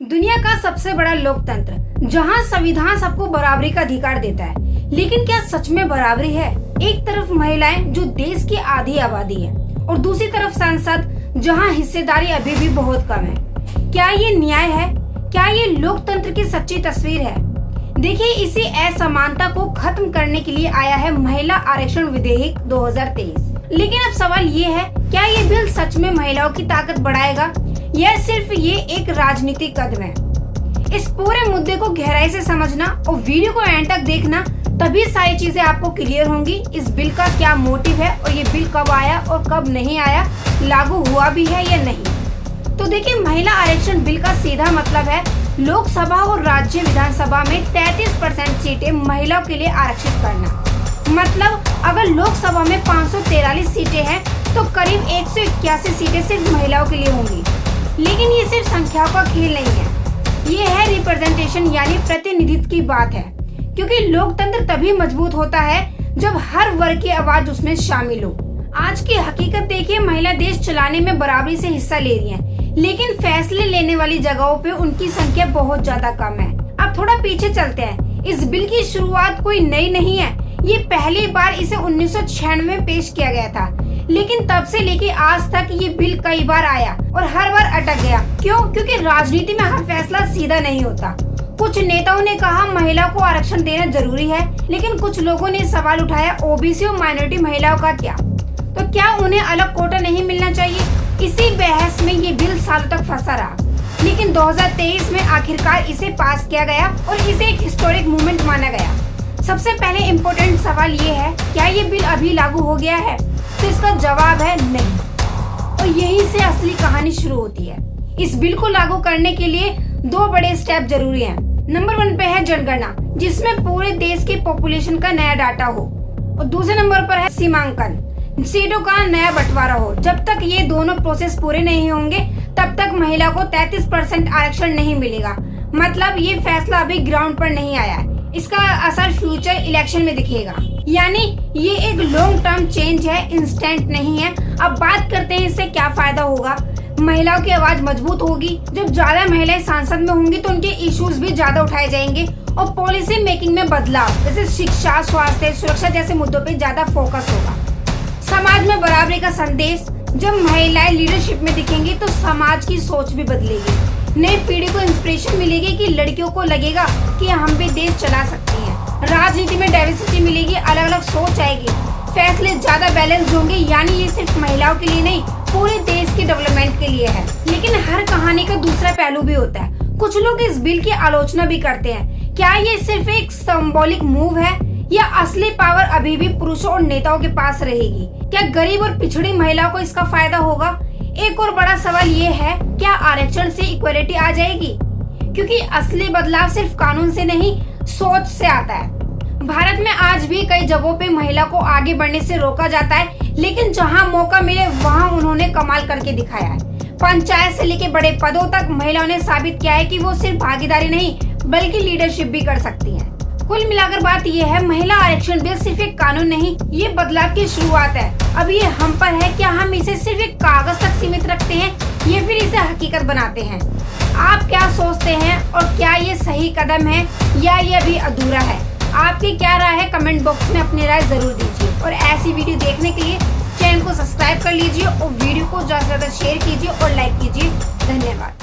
दुनिया का सबसे बड़ा लोकतंत्र जहां संविधान सबको बराबरी का अधिकार देता है, लेकिन क्या सच में बराबरी है? एक तरफ महिलाएं जो देश की आधी आबादी है और दूसरी तरफ संसद जहां हिस्सेदारी अभी भी बहुत कम है। क्या ये न्याय है? क्या ये लोकतंत्र की सच्ची तस्वीर है? देखिए, इसी असमानता को खत्म करने के लिए आया है महिला आरक्षण विधेयक 2023। लेकिन अब सवाल ये है, क्या ये बिल सच में महिलाओं की ताकत बढ़ाएगा या सिर्फ ये एक राजनीतिक कदम है? इस पूरे मुद्दे को गहराई से समझना और वीडियो को एंड तक देखना, तभी सारी चीजें आपको क्लियर होंगी। इस बिल का क्या मोटिव है और ये बिल कब आया और कब नहीं आया, लागू हुआ भी है या नहीं। तो देखिए, महिला आरक्षण बिल का सीधा मतलब है लोकसभा और राज्य विधानसभा में 33% सीटें महिलाओं के लिए आरक्षित करना। मतलब अगर लोकसभा में 543 सीटें हैं तो करीब 181 सीटें सिर्फ महिलाओं के लिए होंगी। लेकिन ये सिर्फ संख्याओं का खेल नहीं है, ये है रिप्रेजेंटेशन यानी प्रतिनिधित्व की बात है। क्योंकि लोकतंत्र तभी मजबूत होता है जब हर वर्ग की आवाज उसमें शामिल हो। आज की हकीकत देखिए, महिला देश चलाने में बराबरी से हिस्सा ले रही हैं, लेकिन फैसले लेने वाली जगहों पे उनकी संख्या बहुत ज्यादा कम है। अब थोड़ा पीछे चलते हैं। इस बिल की शुरुआत कोई नई नहीं है, ये पहली बार इसे 1996 में पेश किया गया था। लेकिन तब से लेके आज तक ये बिल कई बार आया और हर बार अटक गया। क्यों? क्योंकि राजनीति में हर फैसला सीधा नहीं होता। कुछ नेताओं ने कहा महिला को आरक्षण देना जरूरी है, लेकिन कुछ लोगों ने सवाल उठाया ओबीसी और माइनॉरिटी महिलाओं का क्या? तो क्या उन्हें अलग कोटा नहीं मिलना चाहिए? इसी बहस में ये बिल सालों तक फंसा रहा, लेकिन 2023 में आखिरकार इसे पास किया गया और इसे एक हिस्टोरिक मूवमेंट माना गया। सबसे पहले इम्पोर्टेंट सवाल ये है, क्या ये बिल अभी लागू हो गया है? तो इसका जवाब है नहीं, और यहीं से असली कहानी शुरू होती है। इस बिल को लागू करने के लिए 2 बड़े स्टेप जरूरी हैं। नंबर 1 पे है जनगणना, जिसमें पूरे देश की पॉपुलेशन का नया डाटा हो, और दूसरे नंबर पर है सीमांकन, सीटों का नया बंटवारा हो। जब तक ये दोनों प्रोसेस पूरे नहीं होंगे तब तक महिला को 33% आरक्षण नहीं मिलेगा। मतलब ये फैसला अभी ग्राउंड पर नहीं आया है, इसका असर फ्यूचर इलेक्शन में दिखेगा। यानी ये एक लॉन्ग टर्म चेंज है, इंस्टेंट नहीं है। अब बात करते हैं इससे क्या फायदा होगा। महिलाओं की आवाज मजबूत होगी। जब ज्यादा महिलाएं सांसद में होंगी तो उनके इश्यूज भी ज्यादा उठाए जाएंगे और पॉलिसी मेकिंग में बदलाव जैसे शिक्षा, स्वास्थ्य, सुरक्षा जैसे मुद्दों पे ज्यादा फोकस होगा। समाज में बराबरी का संदेश, जब महिलाएं लीडरशिप में दिखेंगी तो समाज की सोच भी बदलेगी। नई पीढ़ी को इंस्पिरेशन मिलेगी कि लड़कियों को लगेगा कि हम भी देश चला सकती हैं। राजनीति में डाइवर्सिटी मिलेगी, अलग अलग सोच आएगी, फैसले ज्यादा बैलेंस होंगे। यानी ये सिर्फ महिलाओं के लिए नहीं, पूरे देश की डेवलपमेंट के लिए है। लेकिन हर कहानी का दूसरा पहलू भी होता है। कुछ लोग इस बिल की आलोचना भी करते हैं। क्या ये सिर्फ एक सिंबॉलिक मूव है या असली पावर अभी भी पुरुषों और नेताओं के पास रहेगी? क्या गरीब और पिछड़ी महिलाओं को इसका फायदा होगा? एक और बड़ा सवाल ये है, क्या आरक्षण से इक्वलिटी आ जाएगी? क्योंकि असली बदलाव सिर्फ कानून से नहीं, सोच से आता है। भारत में आज भी कई जगहों पे महिला को आगे बढ़ने से रोका जाता है, लेकिन जहां मौका मिले वहां उन्होंने कमाल करके दिखाया है। पंचायत से लेके बड़े पदों तक महिलाओं ने साबित किया है कि वो सिर्फ भागीदारी नहीं बल्कि लीडरशिप भी कर सकती हैं। कुल मिलाकर बात यह है, महिला आरक्षण बिल सिर्फ एक कानून नहीं, ये बदलाव की शुरुआत है। अब ये हम पर है, क्या हम इसे सिर्फ एक कागज तक सीमित रखते हैं या फिर इसे हकीकत बनाते हैं? आप क्या सोचते हैं और क्या ये सही कदम है या ये अभी अधूरा है? आपकी क्या राय है? कमेंट बॉक्स में अपनी राय जरूर दीजिए। और ऐसी वीडियो देखने के लिए चैनल को सब्सक्राइब कर लीजिए और वीडियो को ज्यादा से ज्यादा शेयर कीजिए और लाइक कीजिए। धन्यवाद।